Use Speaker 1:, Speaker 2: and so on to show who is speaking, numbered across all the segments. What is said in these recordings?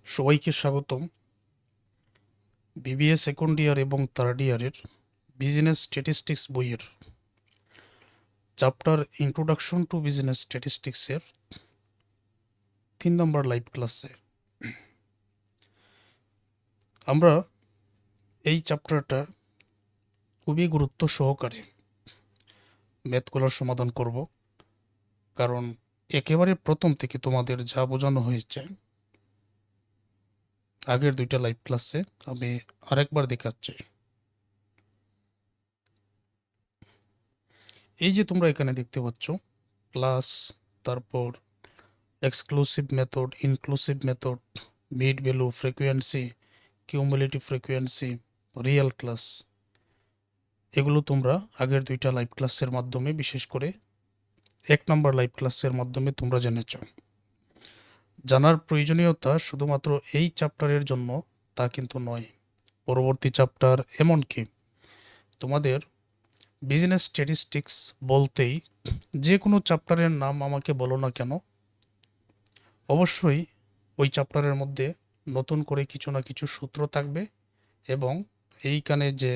Speaker 1: সবাইকে স্বাগতম। BBA second year এবং থার্ড ইয়ারের বিজনেস স্ট্যাটিস্টিক্স বইয়ের চ্যাপ্টার ইন্ট্রোডাকশন টু বিজনেস স্ট্যাটিস্টিক্সের 3 নম্বর লাইভ ক্লাসে আমরা এই চ্যাপ্টারটা খুবই গুরুত্ব সহকারে ম্যাথগুলোর সমাধান করব, কারণ একেবারে প্রথম থেকে তোমাদের যা বোঝানো হয়েছে আগের 2টা লাইভ ক্লাসে আমি আরেকবার দেখাচ্ছি। এই যে তোমরা এখানে দেখতে পাচ্ছ ক্লাস, তারপর exclusive method, inclusive method, mid value, frequency, cumulative frequency, real class, এগুলো তোমরা আগের 2টা লাইভ ক্লাসের মাধ্যমে, বিশেষ করে 1 নম্বর লাইভ ক্লাসের মাধ্যমে তোমরা জেনেছ। জানার প্রয়োজনীয়তা শুধুমাত্র এই চ্যাপ্টারের জন্য তা কিন্তু নয়, পরবর্তী চ্যাপ্টার, এমনকি তোমাদের বিজনেস স্ট্যাটিস্টিক্স বলতেই যে কোনো চ্যাপ্টারের নাম আমাকে বলো না কেন, অবশ্যই ওই চ্যাপ্টারের মধ্যে নতুন করে কিছু না কিছু সূত্র থাকবে এবং এইখানে যে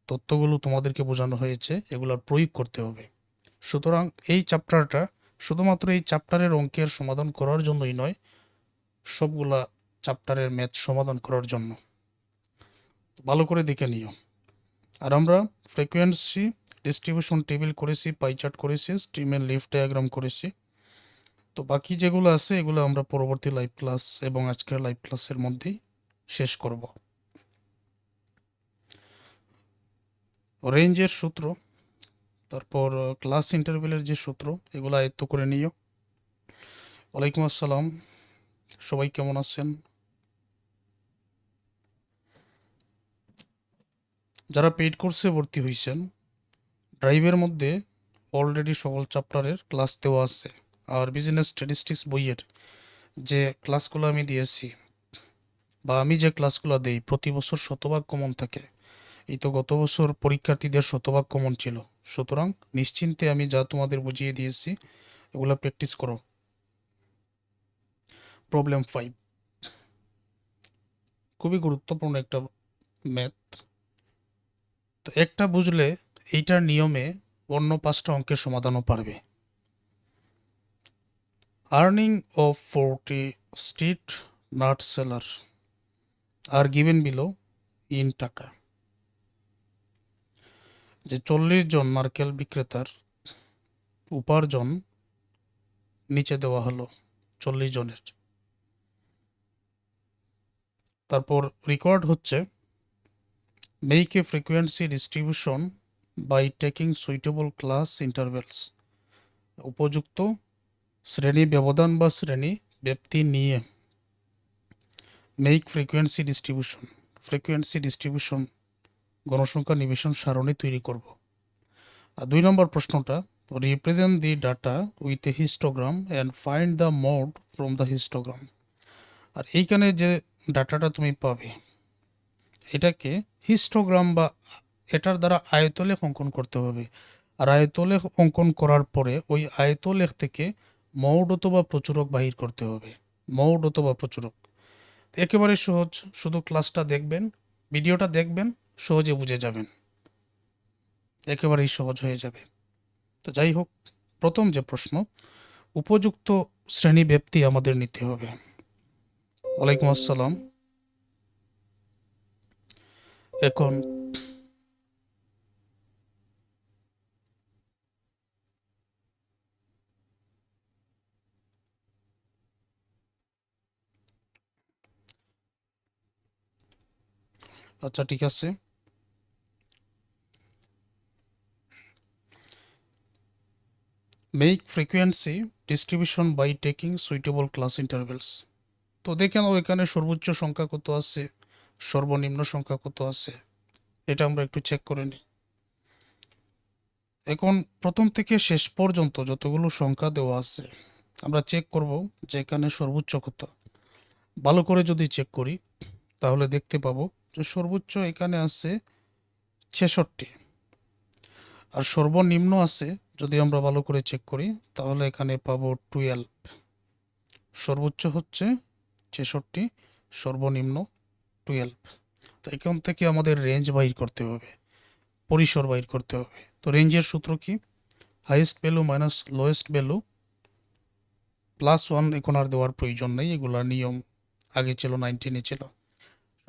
Speaker 1: তথ্যগুলো তোমাদেরকে বোঝানো হয়েছে এগুলোর প্রয়োগ করতে হবে। সুতরাং এই চ্যাপ্টারটা শুধুমাত্র এই চ্যাপ্টারের অঙ্কের সমাধান করার জন্যই নয়, সবগুলা চ্যাপ্টারের ম্যাথ সমাধান করার জন্য। ভালো করে দেখে নিও। আর আমরা ফ্রিকোয়েন্সি ডিস্ট্রিবিউশন টেবিল করেছি, পাই চার্ট করেছি, স্ট্রিমের লিফট ডায়াগ্রাম করেছি। তো বাকি যেগুলো আছে এগুলো আমরা পরবর্তী লাইভ ক্লাস এবং আজকের লাইভ ক্লাসের মধ্যেই শেষ করব। রেঞ্জের সূত্র, তারপর ক্লাস ইন্টারভেলের যে সূত্র, এগুলো আয়ত্ত করে নিও। ওয়ালাইকুম আসসালাম, সবাই কেমন আছেন? যারা পেইড কোর্সে ভর্তি হয়েছেন, ড্রাইভের মধ্যে অলরেডি সকল চ্যাপ্টারের ক্লাস দেওয়া আছে। আর বিজনেস স্ট্যাটিস্টিক্স বইয়ের যে ক্লাসগুলো আমি দিয়েছি বা আমি যে ক্লাসগুলো দিই প্রতি বছর শতভাগ কমন থাকে। এই তো গত বছর পরীক্ষার্থীদের শতভাগ কমন ছিল, সুতরাং নিশ্চিন্তে আমি যা তোমাদের বুঝিয়ে দিয়েছি এগুলো প্র্যাকটিস করো। প্রবলেম 5 খুবই গুরুত্বপূর্ণ একটা ম্যাথ। তো একটা বুঝলে এইটার নিয়মে অন্য 5টা অঙ্কের সমাধানও পারবে। Earning of 40 street nut seller are given below in টাকা। যে 40 জন নারকেল বিক্রেতার উপার্জন নিচে দেওয়া হলো 40 জনের। তারপর রেকর্ড হচ্ছে make a frequency distribution by taking suitable class intervals. উপযুক্ত শ্রেণী ব্যবধান বা শ্রেণী ব্যাপ্তি নিয়ে মেক ফ্রিকোয়েন্সি ডিস্ট্রিবিউশন গণসংখ্যা নিবেশন সারণী তৈরি করব। আর 2 নম্বর প্রশ্নটা, represent the data with a histogram and find the mode from the histogram. আর এইখানে যে ডাটাটা তুমি পাবে এটাকে হিস্টোগ্রাম বা এটার দ্বারা আয়তলেখ অঙ্কন করতে হবে। আর আয়তলেখ অঙ্কন করার পরে ওই আয়তলেখ থেকে মৌড অথবা প্রচুরক বাহির করতে হবে। মৌড অথবা প্রচুরক একেবারে সহজ, শুধু ক্লাসটা দেখবেন, ভিডিওটা দেখবেন, সহজে বুঝে যাবেন, একেবারেই সহজ হয়ে যাবে। তো যাই হোক, প্রথম যে প্রশ্ন, উপযুক্ত শ্রেণী ব্যাপ্তি আমাদের নিতে হবে। ওয়ালাইকুম আসসালাম। এখন আচ্ছা ঠিক আছে, make frequency distribution by taking suitable class intervals. তো দেখে নাও এখানে সর্বোচ্চ সংখ্যা কত আছে, সর্বনিম্ন সংখ্যা কত আছে, এটা আমরা একটু চেক করে নিই। এখন প্রথম থেকে শেষ পর্যন্ত যতগুলো সংখ্যা দেওয়া আছে আমরা চেক করব যে এখানে সর্বোচ্চ কত। ভালো করে যদি চেক করি তাহলে দেখতে পাবো যে সর্বোচ্চ এখানে আছে 66, আর সর্বনিম্ন আছে, যদি আমরা ভালো করে চেক করি তাহলে এখানে পাবো 12। সর্বোচ্চ হচ্ছে 66, সর্বনিম্ন 12। তো এখান থেকে আমাদের রেঞ্জ বাইর করতে হবে, পরিসর বাইর করতে হবে। তো রেঞ্জের সূত্র কি? Highest value minus lowest value plus 1। এখন আর দেওয়ার প্রয়োজন নেই, এগুলার নিয়ম আগে ছিল, 19-এ ছিল।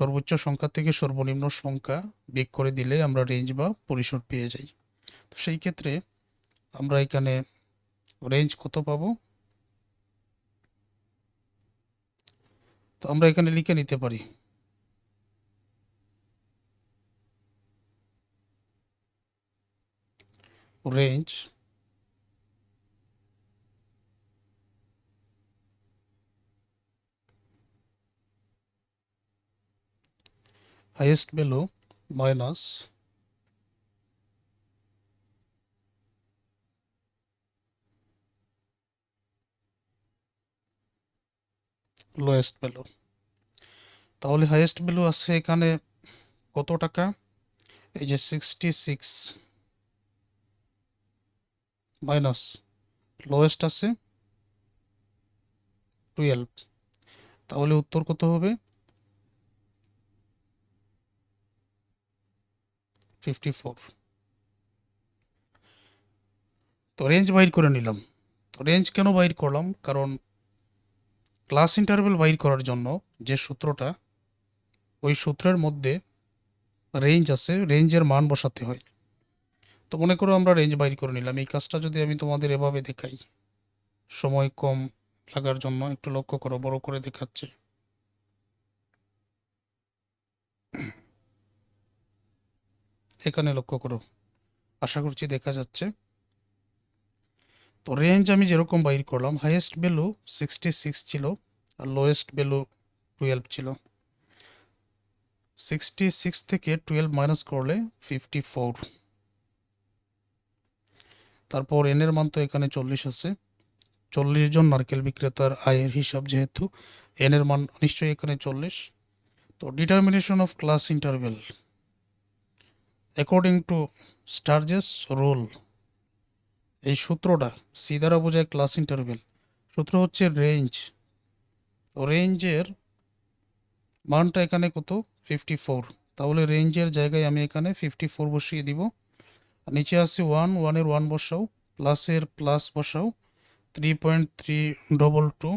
Speaker 1: সর্বোচ্চ সংখ্যা থেকে সর্বনিম্ন সংখ্যা বিয়োগ করে দিলে আমরা রেঞ্জ বা পরিসর পেয়ে যাই। তো সেই ক্ষেত্রে আমরা এখানে রেঞ্জ কত পাবো? তো আমরা এখানে লিখে নিতে পারি range highest value minus lowest value. তাহলে হাইয়েস্ট ভ্যালু আছে এখানে কত টাকা? এই যে 66 মাইনাস লোয়েস্ট আছে 12। তাহলে উত্তর কত হবে? 54। তো রেঞ্জ বাইর করে নিলাম। রেঞ্জ কেন বাইর করলাম? কারণ ক্লাস ইন্টারভ্যাল বাইর করার জন্য যে সূত্রটা, ওই সূত্রের মধ্যে রেঞ্জ আছে, রেঞ্জের মান বসাতে হয়। তো মনে করো আমরা রেঞ্জ বাইর করে নিলাম। এই কাজটা যদি আমি তোমাদের এভাবে দেখাই, সময় কম লাগার জন্য একটু লক্ষ্য করো, বড় করে দেখাচ্ছি। এখানে লক্ষ্য করো, আশা করছি দেখা যাচ্ছে। তো রেঞ্জ আমি যেরকম বাইর করলাম, হাইয়েস্ট ভ্যালু 66 ছিল আর লোয়েস্ট ভ্যালু 12 ছিল। 66 থেকে 12 মাইনাস করলে 54। তারপর এনের মান তো এখানে 40 আছে। 40 জন নারকেল বিক্রেতার আয়ের হিসাব, যেহেতু এনের মান নিশ্চয়ই এখানে 40। তো determination of class interval according to Sturges rule, এই সূত্রটা সি দ্বারা বোঝায় ক্লাস ইন্টারভেল। সূত্র হচ্ছে রেঞ্জ। রেঞ্জের মানটা এখানে কত? 54। তাহলে রেঞ্জের জায়গায় আমি এখানে 54 বসিয়ে দিব। নিচে আছে 1, 1-এর 1 বসাও, প্লাসের প্লাস বসাও, 3.322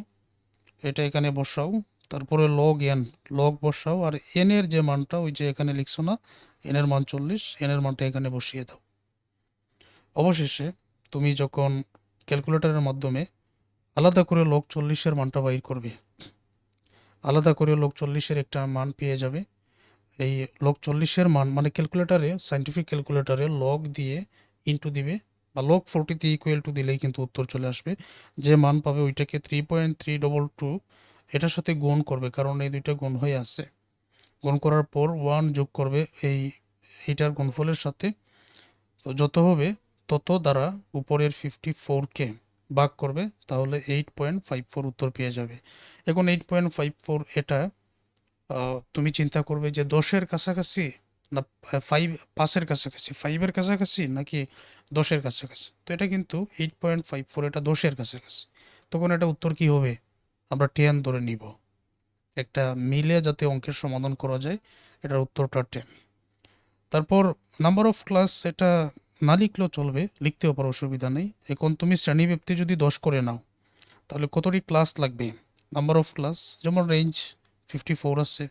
Speaker 1: এটা এখানে বসাও। তারপরে লগ এন, লগ বসাও, আর এন এর যে মানটা ওই যে এখানে লিখছো না, এন এর মান 40, এন এর মানটা এখানে বসিয়ে দাও। অবশেষে তুমি যখন ক্যালকুলেটরের মাধ্যমে আলাদা করে লগ 40-এর মানটা বাইর করবে, আলাদা করে লগ 40-এর একটা মান পেয়ে যাবে। এই লগ 40-এর মান মানে ক্যালকুলেটারে, সাইন্টিফিক ক্যালকুলেটারে লগ দিয়ে ইন্টু দিবে বা লগ 40-তে ইকুয়াল টু দিলেই কিন্তু উত্তর চলে আসবে। যে মান পাবে ওইটাকে 3.322 এটার সাথে গুণ করবে, কারণ এই দুইটা গুণ হয়ে আছে। গুণ করার পর 1 যোগ করবে এইটার গুণফলের সাথে। তো যত হবে তত দ্বারা উপরের 54কে ভাগ করবে, তাহলে 8.54 উত্তর পেয়ে যাবে। এখন 8.54 এটা তুমি চিন্তা করবে যে 10-এর কাছাকাছি না 5-এর কাছাকাছি, 5-এর কাছাকাছি নাকি 10-এর কাছাকাছি। তো এটা কিন্তু 8.54 এটা 10-এর কাছাকাছি। তখন এটা উত্তর কি হবে? আমরা 10 ধরে নিব, একটা মিলে যাতে অঙ্কের সমাধান করা যায়, এটার উত্তরটা 10। তারপর নাম্বার অফ ক্লাস, এটা না লিখলেও চলবে, লিখতেও পারো, অসুবিধা নেই। এখন তুমি শ্রেণীব্যাপ্তি যদি 10 করে নাও, তাহলে কতটি ক্লাস লাগবে? নাম্বার অফ ক্লাস, যেমন রেঞ্জ 54 আছে,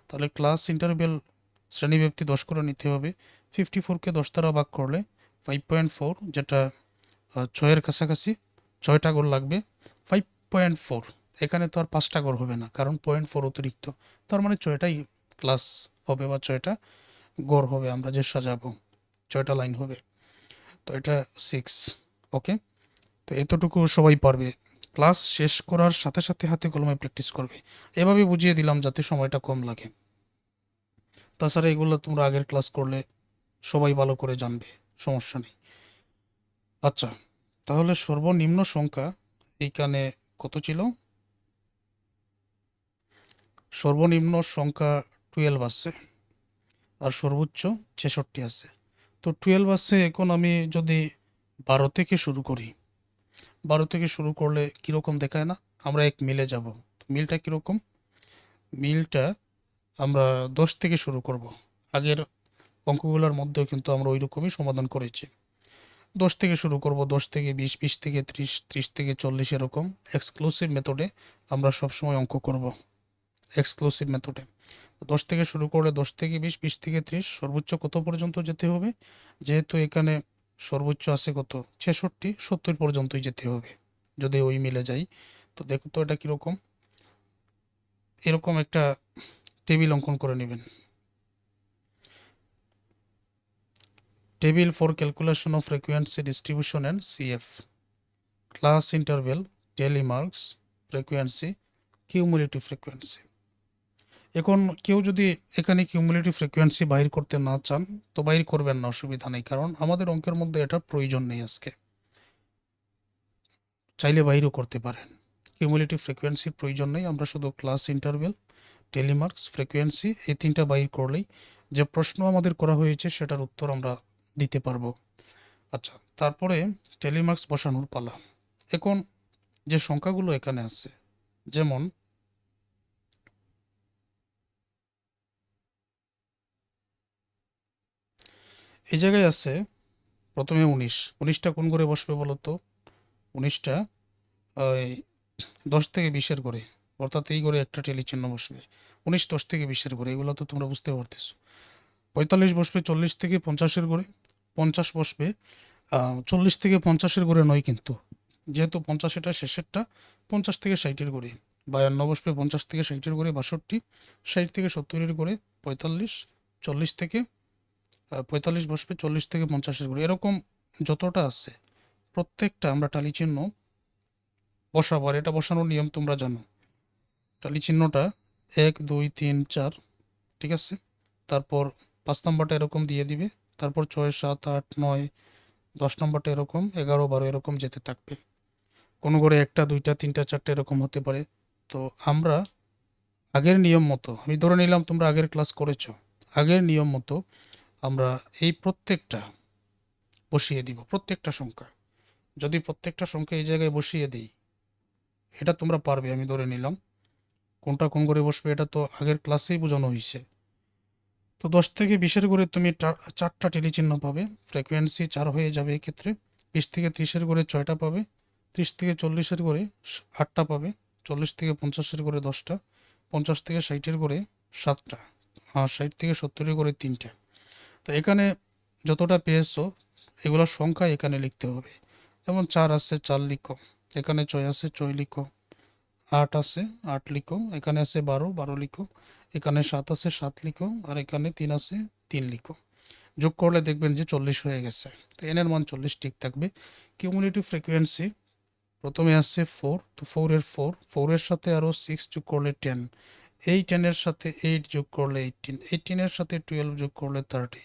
Speaker 1: তাহলে ক্লাস ইন্টারভেল শ্রেণীব্যাপ্তি 10 করে নিতে হবে। 54কে 10 দ্বারা ভাগ করলে 5.4, যেটা 6-এর কাছাকাছি, 6টা গড় লাগবে। 5.4, এখানে তো আর 5টা গড় হবে না, কারণ 0.4 অতিরিক্ত, তার মানে 6টাই ক্লাস হবে বা 6টা গড় হবে, আমরা যে সাজাবো 6টা লাইন হবে। তো এটা 6। ওকে, তো এতটুকু সবাই পারবে। ক্লাস শেষ করার সাথে সাথে হাতে কলমে প্র্যাকটিস করবে। এভাবে বুঝিয়ে দিলাম যাতে সময়টা কম লাগে। তাছাড়া এগুলো তোমরা আগের ক্লাস করলে সবাই ভালো করে জানবে, সমস্যা নেই। আচ্ছা, তাহলে সর্বনিম্ন সংখ্যা এইখানে কত ছিল? সর্বনিম্ন সংখ্যা 12 আছে আর সর্বোচ্চ 66 আছে। তো 12 আছে, এখন আমি যদি 12 থেকে শুরু করি, 12 থেকে শুরু করলে কীরকম দেখায় না? আমরা এক মিলে যাব। মিলটা কীরকম? মিলটা আমরা 10 থেকে শুরু করব। আগের অঙ্কগুলোর মধ্যেও কিন্তু আমরা ওই রকমই সমাধান করেছি। 10 থেকে শুরু করব, 10 থেকে 20, 20 থেকে 30, 30 থেকে 40 এরকম এক্সক্লুসিভ মেথডে আমরা সবসময় অঙ্ক করব। এক্সক্লুসিভ মেথডে 10 থেকে শুরু করলে 10 থেকে 20, 20 থেকে 30, সর্বোচ্চ কত পর্যন্ত যেতে হবে? যেহেতু এখানে সর্বোচ্চ আছে কত 66, 70 পর্যন্তই যেতে হবে যদি ওই মিলে যাই। তো দেখো তো এটা কীরকম, এরকম একটা টেবিল অঙ্কন করে নেবেন। Table for calculation of frequency distribution and CF, class interval, daily marks, frequency, cumulative frequency. এখন কেউ যদি এখানে কিউমুলেটিভ ফ্রিকোয়েন্সি বাইর করতে না চান তো বাইর করবেন না, অসুবিধা নেই, কারণ আমাদের অঙ্কের মধ্যে এটার প্রয়োজন নেই আজকে। চাইলে বাইরও করতে পারেন, কিউমুলেটিভ ফ্রিকোয়েন্সির প্রয়োজন নেই। আমরা শুধু ক্লাস ইন্টারভেল, টেলিমার্কস, ফ্রিকোয়েন্সি এই তিনটা বাইর করলেই যে প্রশ্ন আমাদের করা হয়েছে সেটার উত্তর আমরা দিতে পারবো। আচ্ছা, তারপরে টেলিমার্কস বসানোর পালা। এখন যে সংখ্যাগুলো এখানে আছে, যেমন এই জায়গায় আছে প্রথমে 19, 19টা কোন করে বসবে বলো তো? 19টা ওই 10 থেকে 20-এর করে, অর্থাৎ এই করে একটা টেলি চিহ্ন বসবে। 19 10 থেকে 20-এর করে, এগুলো তো তোমরা বুঝতে পারতেছো। 45 বসবে 40 থেকে 50-এর করে, 50 বসবে 40 থেকে 50-এর করে নয় কিন্তু, যেহেতু 50 এটা শেষেরটা, 50 থেকে 60-এর করে। 52 বসবে 50 থেকে 60-এর করে, 62, 60 থেকে 70-এর করে, 45, 40 থেকে 45 বসবে 40 থেকে 50-এর করে, এরকম যতটা আছে প্রত্যেকটা আমরা টালি চিহ্ন বসাবো। আর এটা বসানোর নিয়ম তোমরা জানো, টালি চিহ্নটা 1 2 3 4, ঠিক আছে। তারপর 5 নাম্বারটা এরকম দিয়ে দিবে, তারপর 6 7 8 9, 10 নাম্বারটা এরকম, 11 12 এরকম যেতে থাকবে। কোনো করে 1টা 2টা 3টা 4টা এরকম হতে পারে। তো আমরা আগের নিয়ম মতো, আমি ধরে নিলাম তোমরা আগের ক্লাস করেছো, আগের নিয়ম মতো আমরা এই প্রত্যেকটা বসিয়ে দিব, প্রত্যেকটা সংখ্যা। যদি প্রত্যেকটা সংখ্যা এই জায়গায় বসিয়ে দিই, এটা তোমরা পারবে আমি ধরে নিলাম। কোনটা কোন করে বসবে এটা তো আগের ক্লাসেই বোঝানো হয়েছে। তো 10 থেকে 20-এর করে তুমি 4টা টেলি চিহ্ন পাবে, ফ্রিকোয়েন্সি 4 হয়ে যাবে এক্ষেত্রে। 20 থেকে 30-এর করে 6টা পাবে, 30 থেকে 40-এর করে 8টা পাবে, 40 থেকে 50-এর করে 10টা, 50 থেকে 60-এর করে 7টা, আর 60 থেকে 70-এর করে 3টা। তো এখানে যতটা পেয়েছো এগুলোর সংখ্যা এখানে লিখতে হবে। যেমন 4 আছে 4 লিখো, এখানে 6 আছে 6 লিখো, 8 আছে 8 লিখো, এখানে আছে 12 12 লিখো, এখানে 7 আছে 7 লিখো, আর এখানে 3 আছে 3 লিখো। যোগ করলে দেখবেন যে 40 হয়ে গেছে। তো এন এর মান 40 ঠিক থাকবে। কিউমুলেটিভ ফ্রিকোয়েন্সি প্রথমে আসছে 4, তো 4 এর 4, 4 এর সাথে আরও 6 যোগ করলে 10, এই 10 এর সাথে 8 যোগ করলে 18, 18 এর সাথে 12 যোগ করলে 30,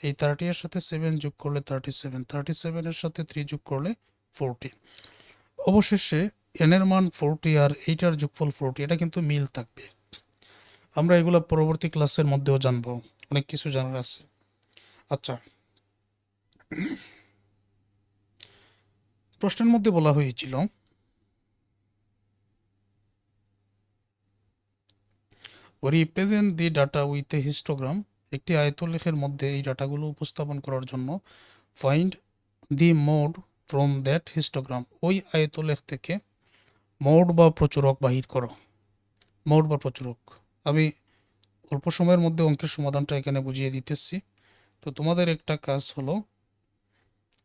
Speaker 1: এই 30 এর সাথে 7 যোগ করলে 37, 37 এর সাথে 3 যোগ করলে 40। অবশেষে এন এর মান 40 আর এইটার যোগফল 40, এটা কিন্তু মিল থাকবে। আমরা এগুলো পরবর্তী ক্লাসের মধ্যেও জানবো, অনেক কিছু জানার আছে। আচ্ছা, প্রশ্নের মধ্যে বলা হয়েছিল represent the data with a histogram, একটি আয়তলেখের মধ্যে এই ডাটাগুলো উপস্থাপন করার জন্য find the mode from that histogram, ওই আয়তলেখ থেকে মোড বা প্রচুরক বাহির করো। মোড বা প্রচুরক আমি অল্প সময়ের মধ্যে অঙ্কের সমাধানটা এখানে বুঝিয়ে দিতেছি। তো তোমাদের একটা কাজ হলো,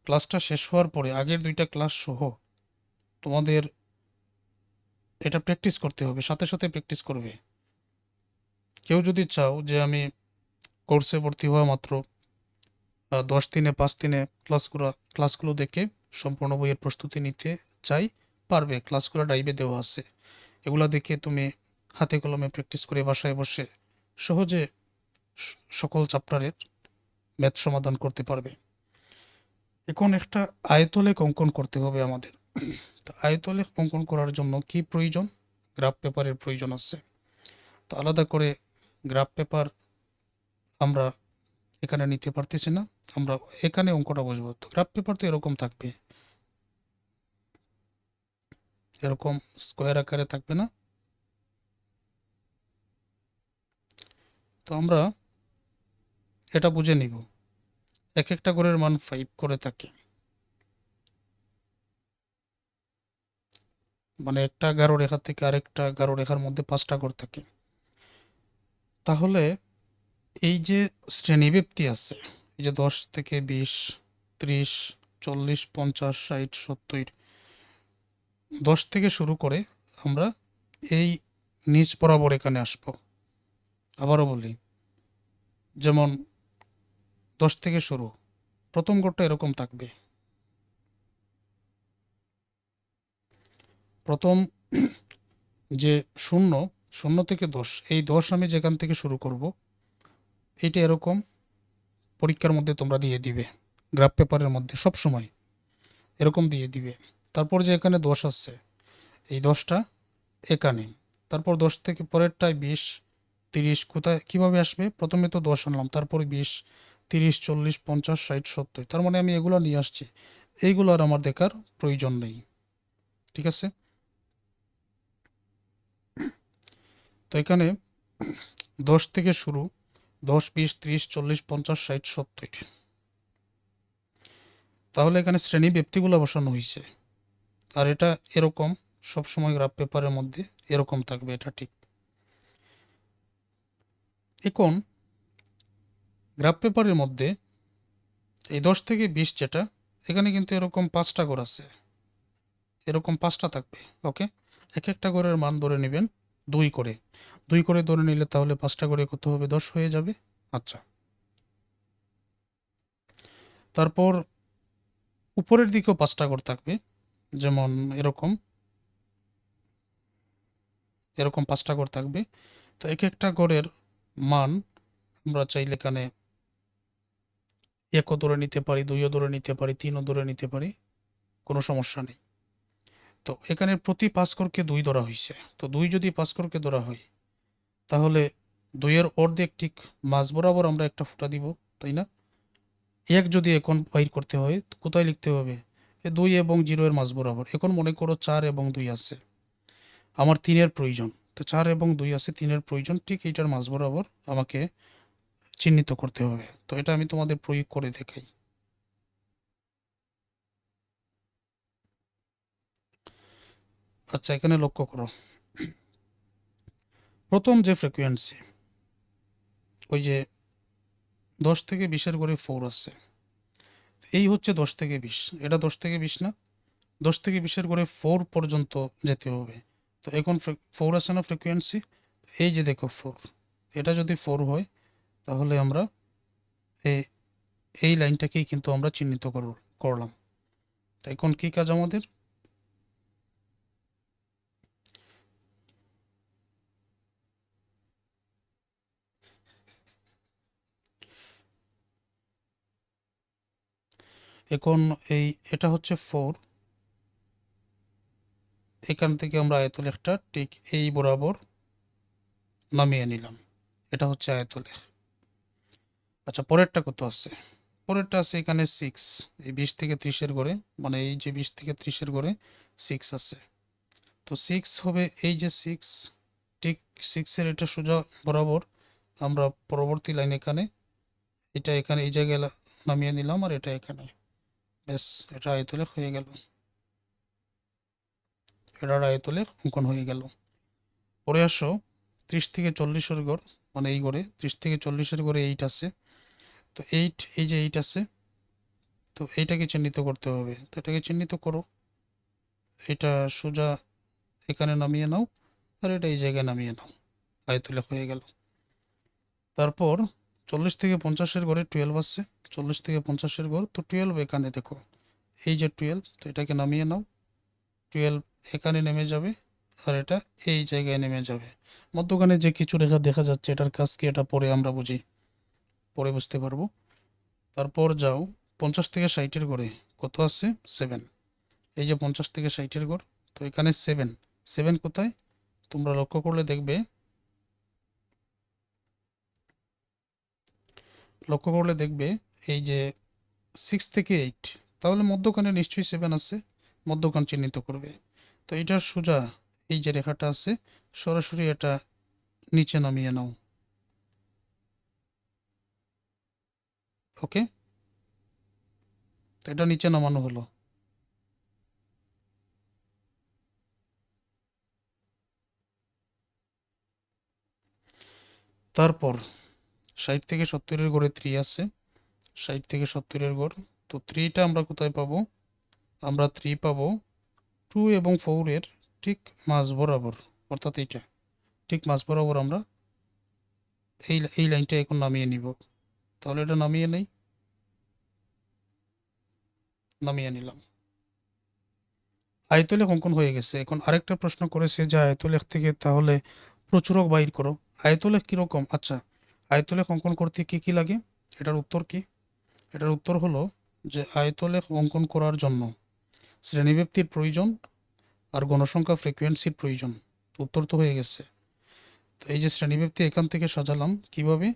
Speaker 1: ক্লাসটা শেষ হওয়ার পরে আগের 2টা ক্লাস সহ তোমাদের এটা প্র্যাকটিস করতে হবে, সাথে সাথে প্র্যাকটিস করবে। কেউ যদি চাও যে আমি কোর্সে ভর্তি হওয়া মাত্র 10 দিনে 5 দিনে ক্লাসগুলো দেখে সম্পূর্ণ বইয়ের প্রস্তুতি নিতে চাই, পারবে। ক্লাসগুলো ড্রাইভে দেওয়া আছে, এগুলো দেখে তুমি হাতে কলমে প্র্যাকটিস করে বাসায় বসে সহজে সকল চ্যাপ্টারের ম্যাথ সমাধান করতে পারবে। এখন একটা আয়তলেখ অঙ্কন করতে হবে আমাদের। তো আয়তলেখ অঙ্কন করার জন্য কি প্রয়োজন? গ্রাফ পেপারের প্রয়োজন আছে। তো আলাদা করে গ্রাফ পেপার আমরা এখানে নিতে পারতেছি না, আমরা এখানে অঙ্কটা বসবো। তো গ্রাফ পেপার তো এরকম থাকবে, এরকম স্কোয়ার আকারে থাকবে না, তো আমরা এটা বুঝে নিব, এক একটা ঘরের মান 5 করে থাকে, মানে একটা গাঢ় রেখা থেকে আরেকটা গাঢ় রেখার মধ্যে 5টা ঘর থাকে। তাহলে এই যে শ্রেণীব্যাপ্তি আছে, এই যে 10 থেকে 20, 30, 40, 50, 60, 70, 10 থেকে শুরু করে আমরা এই নিচ বরাবর এখানে আসবো। আবারও বলি, যেমন 10 থেকে শুরু, প্রথম ঘরটা এরকম থাকবে। প্রথম যে শূন্য, শূন্য থেকে 10, এই 10 আমি যেখান থেকে শুরু করব, এইটা এরকম পরীক্ষার মধ্যে তোমরা দিয়ে দিবে, গ্রাফ পেপারের মধ্যে সব সময় এরকম দিয়ে দিবে। তারপর যে এখানে 10 আছে, এই 10টা এখানে, তারপর 10 থেকে পরেরটায় 20, 30, কোথায় কিভাবে আসবে, প্রথমে তো 10 আনলাম, তারপরে 20, 30, 40, 50, 60, 70, তার মানে আমি এগুলো নিয়ে আসছি, এইগুলো আর আমার দেখার প্রয়োজন নেই। ঠিক আছে? তো এখানে 10 থেকে শুরু, 10, 20, 30, 40, 50, 60, 70, তাহলে এখানে শ্রেণী ব্যক্তিগুলো বসানো হয়েছে। আর এটা এরকম সবসময় গ্রাফ পেপারের মধ্যে এরকম থাকবে, এটা ঠিক। এখন গ্রাফ পেপারের মধ্যে এই 10 থেকে 20 যেটা, এখানে কিন্তু এরকম 5টা ঘর আছে, এরকম 5টা থাকবে। ওকে, এক একটা ঘরের মান ধরে নেবেন 2 করে, 2 করে ধরে নিলে তাহলে 5টা করে কত হবে, 10 হয়ে যাবে। আচ্ছা, তারপর উপরের দিকেও 5টা ঘর থাকবে, যেমন এরকম, এরকম 5টা ঘর থাকবে। তো এক একটা ঘরের মান আমরা চাইলে এখানে 1ও ধরে নিতে পারি, 2ও ধরে নিতে পারি, 3ও ধরে নিতে পারি, কোনো সমস্যা নেই। তো এখানে প্রতি 5 ঘরকে 2 ধরা হয়েছে, তো 2 যদি 5 ঘরকে ধরা হয়, তাহলে 2 এর অর্ধেক ঠিক মাঝ বরাবর আমরা একটা ফুটা দিব, তাই না? 1 যদি এখন বাইর করতে হয় তো কোথায় লিখতে হবে, 2 এবং 0 এর মাঝ বরাবর। এখন মনে করো 4 এবং 2 আছে, আমার 3-এর প্রয়োজন, তো 4 এবং 2 আছে, 3-এর প্রয়োজন, ঠিক এইটার মাঝ বরাবর আমাকে চিহ্নিত করতে হবে। তো এটা আমি তোমাদের প্রয়োগ করে দেখাই। আচ্ছা, এখানে লক্ষ্য করো, প্রথম যে ফ্রিকোয়েন্সি, ওই যে 10 থেকে 20-এর ঘরে 4 আছে, এই হচ্ছে 10 থেকে 20, এটা 10 থেকে 20 না, 10 থেকে 20-এর ঘরে 4 পর্যন্ত যেতে হবে। তো এখন 4 আছে না ফ্রিকোয়েন্সি, এই যে দেখো 4, এটা যদি 4 হয়, তাহলে আমরা এই এই লাইনটাকেই কিন্তু আমরা চিহ্নিত করলাম। তো এখন কি কাজ আমাদের, এখন এই এটা হচ্ছে 4, এখান থেকে আমরা আয়তলেখটা ঠিক এই বরাবর নামিয়ে নিলাম, এটা হচ্ছে আয়তলেখ। আচ্ছা, পরেরটা কত আছে, পরেরটা আছে এখানে 6, এই 20 থেকে 30-এর ঘরে, মানে এই যে 20 থেকে 30-এর ঘরে 6 আছে। তো 6 হবে এই যে 6, ঠিক 6-এর এটা সোজা বরাবর আমরা পরবর্তী লাইন এখানে, এটা এখানে এই জায়গায় নামিয়ে নিলাম, আর এটা এখানে, ব্যাস, এটা আয়তলেখ হয়ে গেল, এটার আয়তলেখ অঙ্কন হয়ে গেল। পরে আসো 30 থেকে 40-এর ঘর, মানে এই ঘরে 30 থেকে 40-এর ঘরে 8 আছে, তো 8, এই যে 8 আছে, তো এইটাকে চিহ্নিত করতে হবে, তো এটাকে চিহ্নিত করো, এটা সোজা এখানে নামিয়ে নাও, আর এটা এই জায়গায় নামিয়ে নাও, আয়তলেখ হয়ে গেল। তারপর 40 থেকে 50-এর ঘরে 12 আছে, 40 থেকে 50-এর ঘর, তো 12 এখানে দেখো, এই যে 12, তো এটাকে নামিয়ে নাও, 12 এখানে নেমে যাবে, আর এটা এই জায়গায় নেমে যাবে। মধ্যখানে যে কিছু রেখা দেখা যাচ্ছে, এটার কাজ কি, এটা পরে আমরা বুঝি, পরে বুঝতে পারবো। তারপর যাও 50 থেকে 60-এর ঘরে, কত আছে, 7, এই যে 50 থেকে 60-এর ঘর, তো এখানে 7, 7 কোথায়, তোমরা লক্ষ্য করলে দেখবে, লক্ষ্য করলে দেখবে এই যে 6 থেকে 8, তাহলে মধ্যখানে নিশ্চয়ই 7 আছে, মধ্যখান চিহ্নিত করবে। তো এটার সোজা এই যে রেখাটা আছে, সরাসরি এটা নিচে নামিয়ে নাও, ওকে, তো এটা নিচে নামানো হলো। তারপর 60 থেকে 70-এর গড়ে 3 আছে, 60 থেকে 70-এর গড়। তো 3টা আমরা কোথায় পাবো? আমরা 3 পাবো 2 এবং 4-এর ঠিক মাঝ বরাবর, অর্থাৎ এইটা ঠিক মাঝ বরাবর আমরা এই লাইনটা এখন নামিয়ে নিব। তাহলে এটা নামিয়ে নেই, নামিয়ে নিলাম। আয়তলেখ অঙ্কন হয়ে গেছে। এখন আরেকটা প্রশ্ন করেছে যে আয়তলেখ থেকে তাহলে প্রচুরক বাইর করো। আয়তলেখ কীরকম? আচ্ছা, আয়তলেখ অঙ্কন করতে কি কি লাগে? এটার উত্তর কি? এটার উত্তর হলো যে আয়তলেখ অঙ্কন করার জন্য শ্রেণীব্যাপ্তির প্রয়োজন আর গণসংখ্যা ফ্রিকোয়েন্সির প্রয়োজন। উত্তর তো হয়ে গেছে। তো এই যে শ্রেণীব্যাপ্তি এখান থেকে সাজালাম কিভাবে,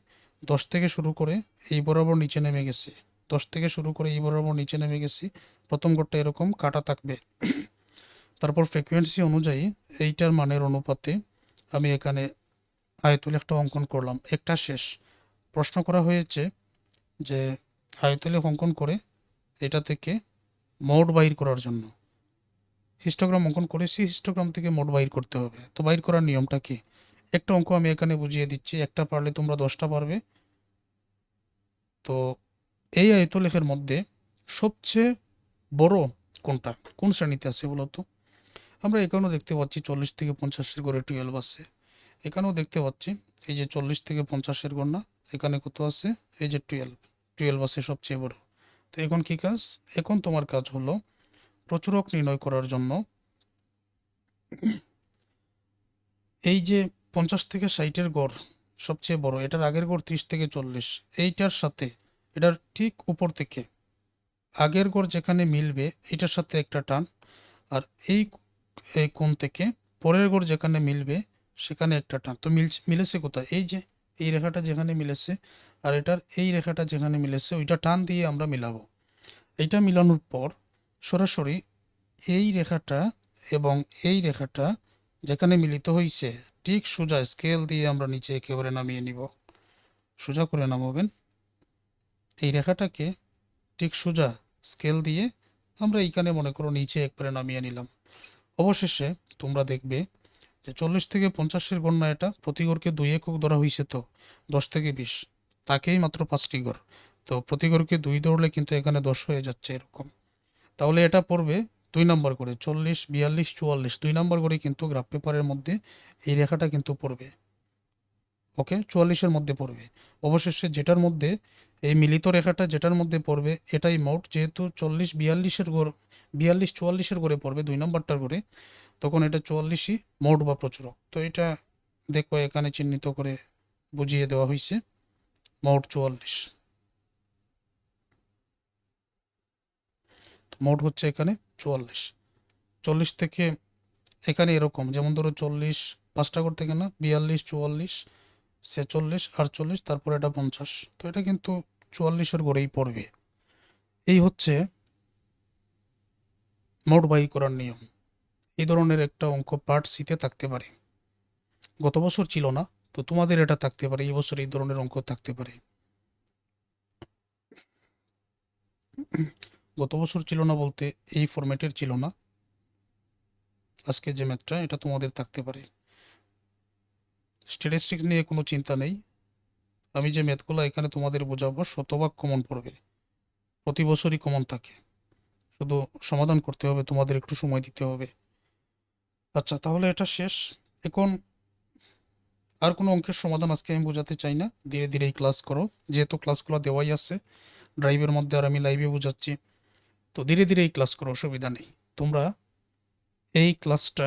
Speaker 1: 10 থেকে শুরু করে এই বরাবর নিচে নেমে গেছি, 10 থেকে শুরু করে এই বরাবর নিচে নেমে গেছি। প্রথম ঘরটা এরকম কাটা থাকবে। তারপর ফ্রিকোয়েন্সি অনুযায়ী এইটার মানের অনুপাতে আমি এখানে আয়তলেখটা অঙ্কন করলাম। একটা শেষ। প্রশ্ন করা হয়েছে যে আয়তলেখ অঙ্কন করে এটা থেকে মোড বাইর করার জন্য হিস্টোগ্রাম অঙ্কন করেছি, হিস্টোগ্রাম থেকে মোড বাইর করতে হবে। তো বাইর করার নিয়মটা কি? একটা অঙ্ক আমি এখানে বুঝিয়ে দিচ্ছি, একটা পারলে তোমরা 10টা পারবে। তো এই আয়তলেখের মধ্যে সবচেয়ে বড় কোনটা, কোন শ্রেণীতে আছে বলো তো? আমরা এখানেও দেখতে পাচ্ছি 40 থেকে 50-এর গড়ে 12 আছে। এখানেও দেখতে পাচ্ছি এই যে 40 থেকে 50-এর গড় না, এখানে কত আছে? এই যে 12 আছে সবচেয়ে বড়। তো এখন কি কাজ? এখন তোমার কাজ হলো প্রচুরক নির্ণয় করার জন্য এই যে 50 থেকে 60-এর গড় সবচেয়ে বড়, এটার আগের গড় 30 থেকে 40, এইটার সাথে এটার ঠিক উপর থেকে আগের গড় যেখানে মিলবে এটার সাথে একটা টান, আর এই এই কোণ থেকে পরের গড় যেখানে মিলবে সেখানে একটা টান। তো মিলেছে কোথায়? এই যে এই রেখাটা যেখানে মিলেছে আর এটার এই রেখাটা যেখানে মিলেছে ওইটা টান দিয়ে আমরা মিলাবো। এইটা মিলানোর পর সরাসরি এই রেখাটা এবং এই রেখাটা যেখানে মিলিত হয়েছে ঠিক সোজা স্কেল দিয়ে আমরা নিচে একেবারে নামিয়ে নিব। সোজা করে নামাবেন এই রেখাটাকে, ঠিক সোজা স্কেল দিয়ে আমরা এইখানে মনে করো নিচে একবারে নামিয়ে নিলাম। অবশেষে তোমরা দেখবে যে 40 থেকে 50-এর গণনা, এটা প্রতি গড়কে 2 একক ধরা হয়েছে। তো 10 থেকে 20 তাকেই মাত্র 5টি গড়। তো প্রতি গড়কে 2 ধরলে কিন্তু এখানে 10 হয়ে যাচ্ছে এরকম। তাহলে এটা পড়বে 2 নম্বর করে, 40, 42, 44 2 নম্বর করে কিন্তু গ্রাফ পেপারের মধ্যে এই রেখাটা কিন্তু পড়বে। ওকে, 44-এর মধ্যে পড়বে। অবশেষে যেটার মধ্যে এই মিলিত রেখাটা যেটার মধ্যে পড়বে এটাই মোট, যেহেতু 40, 42-এর গড় 42, 44-এর গড়ে পড়বে 2 নম্বরটার করে, তখন এটা 44ই মোট বা প্রচুরক। তো এটা দেখো এখানে চিহ্নিত করে বুঝিয়ে দেওয়া হয়েছে মোট 44। মোট হচ্ছে এখানে 44। 40 থেকে এখানে এরকম, যেমন ধরো 40 5টা ঘর থেকে না, 42, 44, 46, 48, তারপর এটা 50। তো এটা কিন্তু 44-এর গড়েই পড়বে। এই হচ্ছে মোট বাই করার নিয়ম। এই ধরনের একটা অঙ্ক পার্ট সিতে থাকতে পারে, গত বছর ছিল না, তো তোমাদের এটা থাকতে পারে, এই বছর এই ধরনের অঙ্ক থাকতে পারে। গত বছর ছিল না বলতে এই ফরম্যাটের ছিল না, আজকে যে ম্যাথটা এটা তোমাদের থাকতে পারে। স্ট্যাটিস্টিক্স নিয়ে কোনো চিন্তা নেই, আমি যে ম্যাথগুলো এখানে তোমাদের বোঝাবো শতভাগ কমন পড়বে, প্রতি বছরই কমন থাকে, শুধু সমাধান করতে হবে, তোমাদের একটু সময় দিতে হবে। আচ্ছা, তাহলে এটা শেষ। এখন আর কোনো অঙ্কের সমাধান আজকে আমি বোঝাতে চাই না, ধীরে ধীরে এই ক্লাস করো, যেহেতু ক্লাসগুলো দেওয়াই আছে ড্রাইভের মধ্যে আর আমি লাইভে বোঝাচ্ছি। তো ধীরে ধীরে এই ক্লাস করো, অসুবিধা নেই। তোমরা এই ক্লাসটা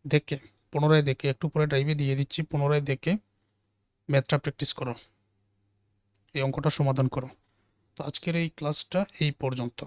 Speaker 1: দেখে পুনরায় দেখে, একটু পরে ড্রাইভে দিয়ে দিচ্ছি, পুনরায় দেখে ম্যাথটা প্র্যাকটিস করো, এই অঙ্কটা সমাধান করো। তো আজকের এই ক্লাসটা এই পর্যন্ত।